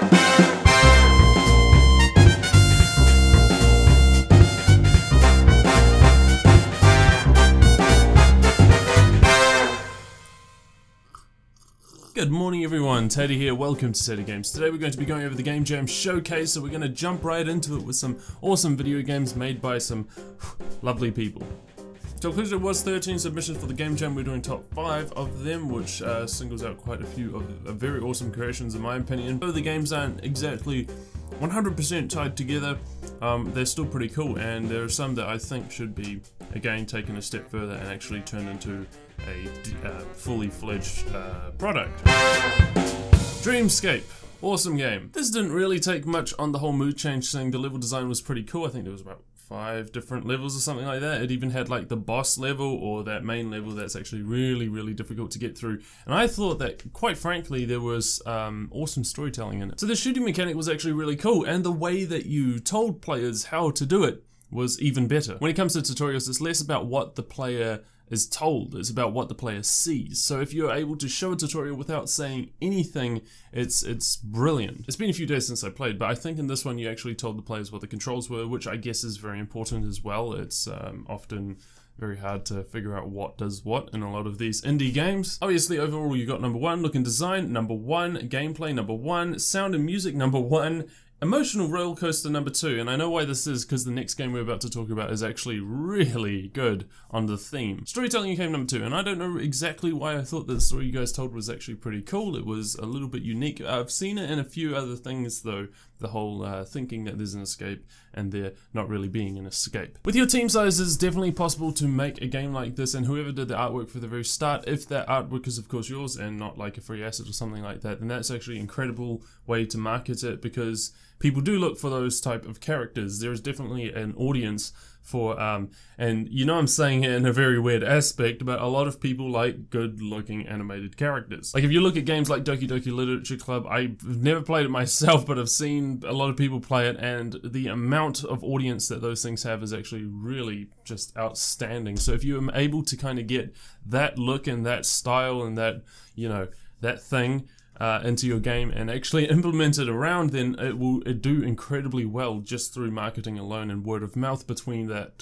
Good morning everyone, Teddy here, welcome to Teddy Games. Today we're going to be going over the Game Jam Showcase, so we're going to jump right into it with some awesome video games made by some lovely people. So there was 13 submissions for the Game Jam. We're doing top 5 of them, which singles out quite a few of very awesome creations in my opinion. Though the games aren't exactly 100% tied together, they're still pretty cool, and there are some that I think should be, again, taken a step further and actually turned into a fully fledged product. Dreamscape. Awesome game. This didn't really take much on the whole mood change thing. The level design was pretty cool. I think there was about 5 different levels or something like that. It even had like the boss level or that main level that's actually really difficult to get through. And I thought that, quite frankly, there was awesome storytelling in it. So the shooting mechanic was actually really cool, and the way that you told players how to do it was even better. When it comes to tutorials, it's less about what the player is told, it's about what the player sees. So if you're able to show a tutorial without saying anything, it's brilliant. It's been a few days since I played, but I think in this one you actually told the players what the controls were, which I guess is very important as well. It's often very hard to figure out what does what in a lot of these indie games. Obviously, overall you got number 1, look and design, number 1, gameplay, number 1, sound and music, number 1, emotional roller coaster, number 2, and I know why this is because the next game we're about to talk about is actually really good on the theme. Storytelling came number 2, and I don't know exactly why I thought the story you guys told was actually pretty cool. It was a little bit unique. I've seen it in a few other things though, the whole thinking that there's an escape and there not really being an escape. With your team size, it's definitely possible to make a game like this, and whoever did the artwork for the very start, if that artwork is of course yours and not like a free asset or something like that, then that's actually an incredible way to market it, because people do look for those type of characters. There is definitely an audience for, and you know I'm saying it in a very weird aspect, but a lot of people like good looking animated characters. Like if you look at games like Doki Doki Literature Club, I've never played it myself, but I've seen a lot of people play it, and the amount of audience that those things have is actually really just outstanding. So if you're able to kind of get that look and that style and that, you know, that thing into your game and actually implement it around, then it will do incredibly well just through marketing alone and word of mouth between that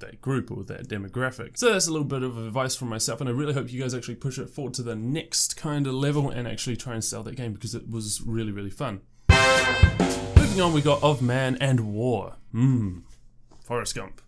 that group or that demographic. So that's a little bit of advice from myself, and I really hope you guys actually push it forward to the next kind of level and actually try and sell that game, because it was really fun. Moving on, we got Of Man and War. Forrest Gump.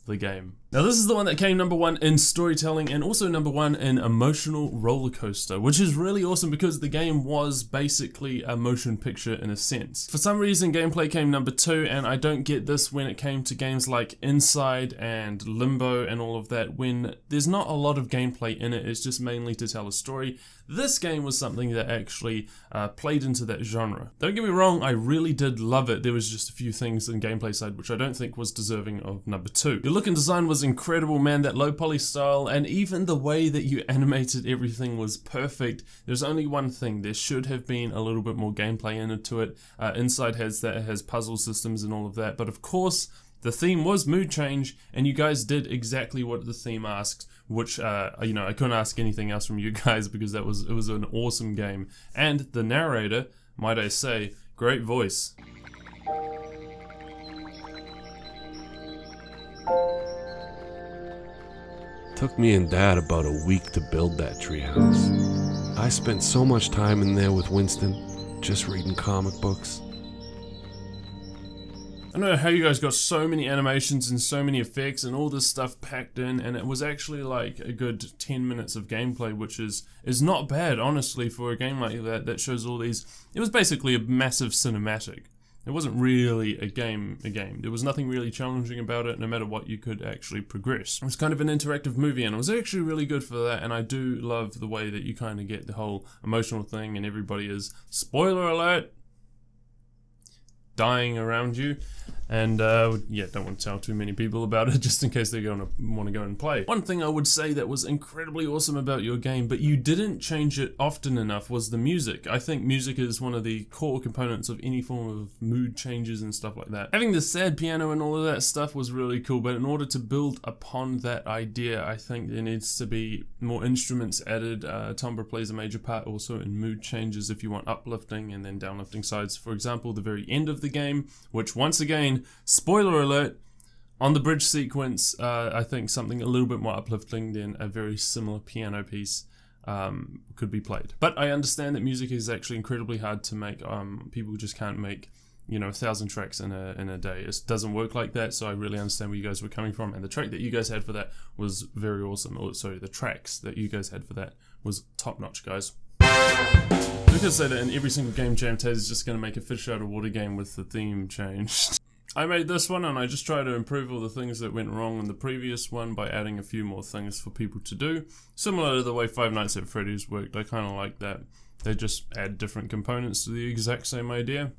The game. Now this is the one that came number 1 in storytelling and also number 1 in emotional roller coaster, which is really awesome because the game was basically a motion picture in a sense. For some reason gameplay came number 2, and I don't get this when it came to games like Inside and Limbo and all of that, when there's not a lot of gameplay in it, it's just mainly to tell a story. This game was something that actually played into that genre. Don't get me wrong, I really did love it. There was just a few things in gameplay side which I don't think was deserving of number 2. Your look and design was incredible, man. That low poly style and even the way that you animated everything was perfect. There's only one thing: there should have been a little bit more gameplay into it. Inside has that, it has puzzle systems and all of that, but of course the theme was mood change, and you guys did exactly what the theme asked, which you know, I couldn't ask anything else from you guys because it was an awesome game. And the narrator, might I say, great voice. Took me and Dad about a week to build that treehouse. I spent so much time in there with Winston, just reading comic books. I don't know how you guys got so many animations and so many effects and all this stuff packed in, and it was actually like a good 10 minutes of gameplay, which is not bad, honestly, for a game like that shows all these. It was basically a massive cinematic. It wasn't really a game. There was nothing really challenging about it, no matter what you could actually progress. It was kind of an interactive movie, and it was actually really good for that, and I do love the way that you kind of get the whole emotional thing, and everybody is, spoiler alert, dying around you. And yeah, don't want to tell too many people about it just in case they're gonna want to go and play. One thing I would say that was incredibly awesome about your game, but you didn't change it often enough, was the music. I think music is one of the core components of any form of mood changes and stuff like that. Having the sad piano and all of that stuff was really cool, but in order to build upon that idea, I think there needs to be more instruments added. Timbre plays a major part also in mood changes if you want uplifting and then downlifting sides. For example, the very end of the game, which once again, spoiler alert, on the bridge sequence, I think something a little bit more uplifting than a very similar piano piece could be played. But I understand that music is actually incredibly hard to make. People just can't make, you know, 1,000 tracks in a day. It doesn't work like that, so I really understand where you guys were coming from. And the track that you guys had for that was very awesome. Or sorry, the tracks that you guys had for that was top notch, guys. I could say that in every single game Jam Taz is just going to make a fish out of water game with the theme changed. I made this one and I just try to improve all the things that went wrong in the previous one by adding a few more things for people to do. Similar to the way Five Nights at Freddy's worked, I kind of like that. They just add different components to the exact same idea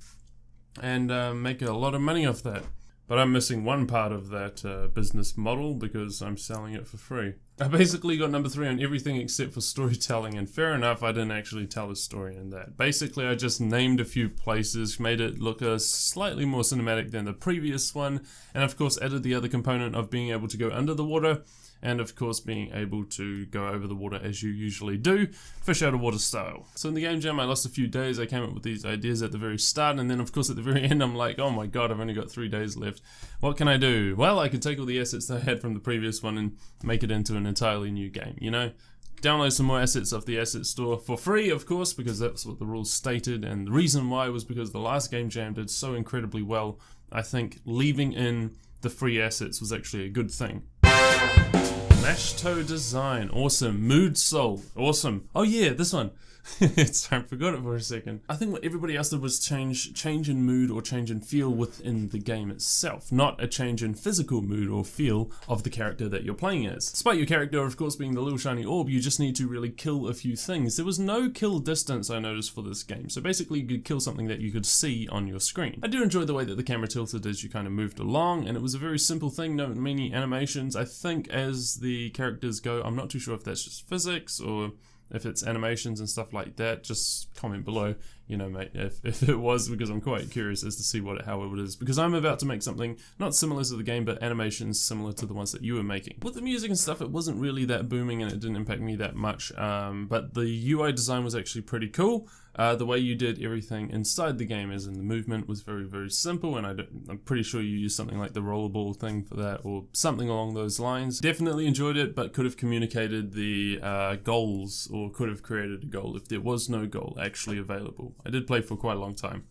and make a lot of money off that. But I'm missing one part of that business model because I'm selling it for free. I basically got number 3 on everything except for storytelling, and fair enough, I didn't actually tell a story in that. Basically, I just named a few places, made it look slightly more cinematic than the previous one, and of course added the other component of being able to go under the water, and of course being able to go over the water as you usually do, fish out of water style. So in the game jam I lost a few days. I came up with these ideas at the very start, and then of course at the very end I'm like, oh my god, I've only got 3 days left. What can I do? Well, I could take all the assets that I had from the previous one and make it into an entirely new game, you know? Download some more assets off the asset store for free, of course, because that's what the rules stated, and the reason why was because the last game jam did so incredibly well. I think leaving in the free assets was actually a good thing. Mash Toe design, awesome. Mood Soul, awesome. Oh yeah, this one. I forgot it for a second. I think what everybody else did was change in mood or change in feel within the game itself, not a change in physical mood or feel of the character that you're playing as. Despite your character, of course, being the little shiny orb, you just need to really kill a few things. There was no kill distance, I noticed, for this game, so basically you could kill something that you could see on your screen. I do enjoy the way that the camera tilted as you kind of moved along, and it was a very simple thing, no many animations. I think as the characters go, I'm not too sure if that's just physics or if it's animations and stuff like that. Just comment below, you know, mate, if it was, because I'm quite curious as to see how it is, because I'm about to make something not similar to the game, but animations similar to the ones that you were making. With the music and stuff, it wasn't really that booming and it didn't impact me that much, but the UI design was actually pretty cool. The way you did everything inside the game, as in the movement, was very, very simple, and I'm pretty sure you used something like the rollerball thing for that, or something along those lines. Definitely enjoyed it, but could have communicated the goals, or could have created a goal if there was no goal actually available. I did play for quite a long time.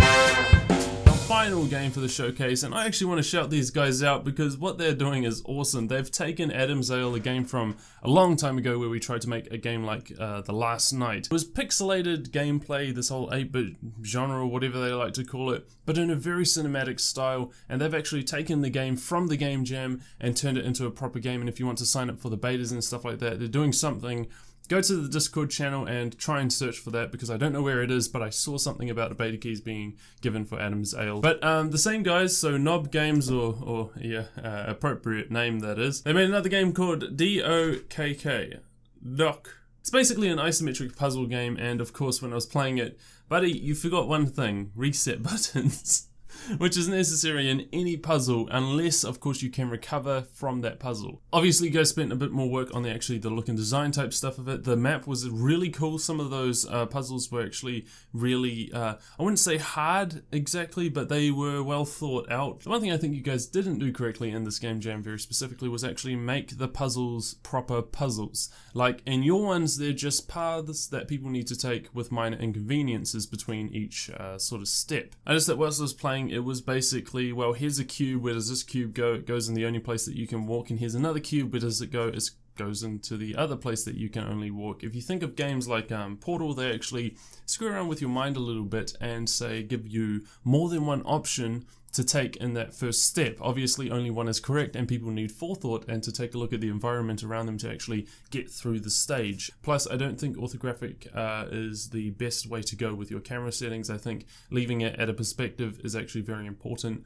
Final game for the showcase, and I actually want to shout these guys out because what they're doing is awesome. They've taken Adam's Ale, a game from a long time ago where we tried to make a game like The Last Night. It was pixelated gameplay, this whole 8-bit genre, or whatever they like to call it, but in a very cinematic style, and they've actually taken the game from the game jam and turned it into a proper game. And if you want to sign up for the betas and stuff like that, they're doing something. Go to the Discord channel and try and search for that, because I don't know where it is, but I saw something about the beta keys being given for Adam's Ale. But the same guys, so Knob Games, or yeah, appropriate name that is, they made another game called DOKK. Doc. It's basically an isometric puzzle game, and of course when I was playing it, buddy, you forgot one thing: reset buttons. Which is necessary in any puzzle, unless of course you can recover from that puzzle. Obviously you guys spent a bit more work on the look and design type stuff of it. The map was really cool. Some of those puzzles were actually really, I wouldn't say hard exactly, but they were well thought out. The one thing I think you guys didn't do correctly in this game jam very specifically was actually make the puzzles proper puzzles. Like in your ones, they're just paths that people need to take with minor inconveniences between each sort of step. I just thought whilst I was playing, it was basically, well, here's a cube, where does this cube go? It goes in the only place that you can walk, and here's another cube, where does it go? It goes into the other place that you can only walk. If you think of games like Portal, they actually screw around with your mind a little bit and say give you more than one option to take in that first step. Obviously only one is correct and people need forethought and to take a look at the environment around them to actually get through the stage. Plus I don't think orthographic is the best way to go with your camera settings. I think leaving it at a perspective is actually very important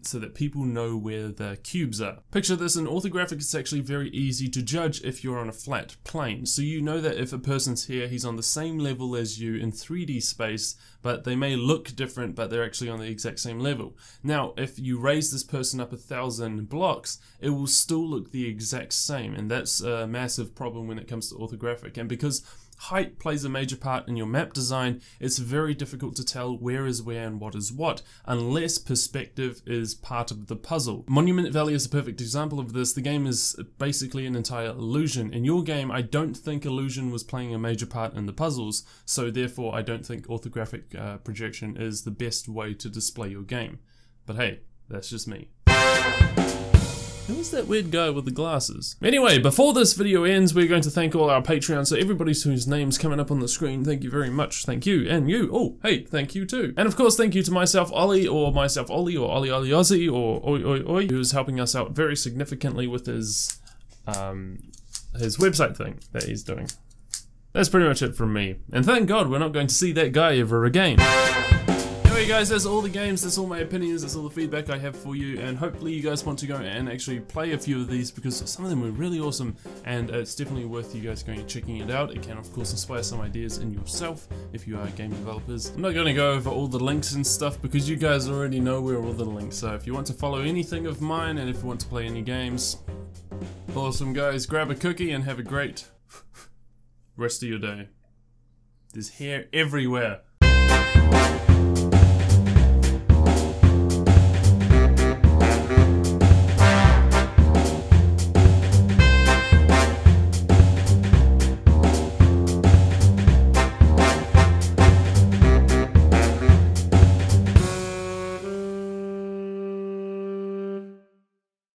so that people know where the cubes are. Picture this, in orthographic it's actually very easy to judge if you're on a flat plane. So you know that if a person's here, he's on the same level as you in 3D space, but they may look different, but they're actually on the exact same level. Now, if you raise this person up 1,000 blocks, it will still look the exact same, and that's a massive problem when it comes to orthographic. And because height plays a major part in your map design, it's very difficult to tell where is where and what is what, unless perspective is part of the puzzle. Monument Valley is a perfect example of this. The game is basically an entire illusion. In your game, I don't think illusion was playing a major part in the puzzles, so therefore I don't think orthographic projection is the best way to display your game. But hey, that's just me. Who's that weird guy with the glasses? Anyway, before this video ends, we're going to thank all our Patreons. So everybody whose name's coming up on the screen, thank you very much. Thank you. And you. Oh, hey, thank you too. And of course, thank you to myself, Ollie, or myself, Ollie, or Ollie Ozzy, or Oi Oi Oi, who's helping us out very significantly with his website thing that he's doing. That's pretty much it from me. And thank God we're not going to see that guy ever again. Anyway guys, that's all the games, that's all my opinions, that's all the feedback I have for you, and hopefully you guys want to go and actually play a few of these because some of them were really awesome, and it's definitely worth you guys going and checking it out. It can of course inspire some ideas in yourself if you are game developers. I'm not going to go over all the links and stuff because you guys already know where all the links are. If you want to follow anything of mine and if you want to play any games, awesome guys, grab a cookie and have a great rest of your day. There's hair everywhere.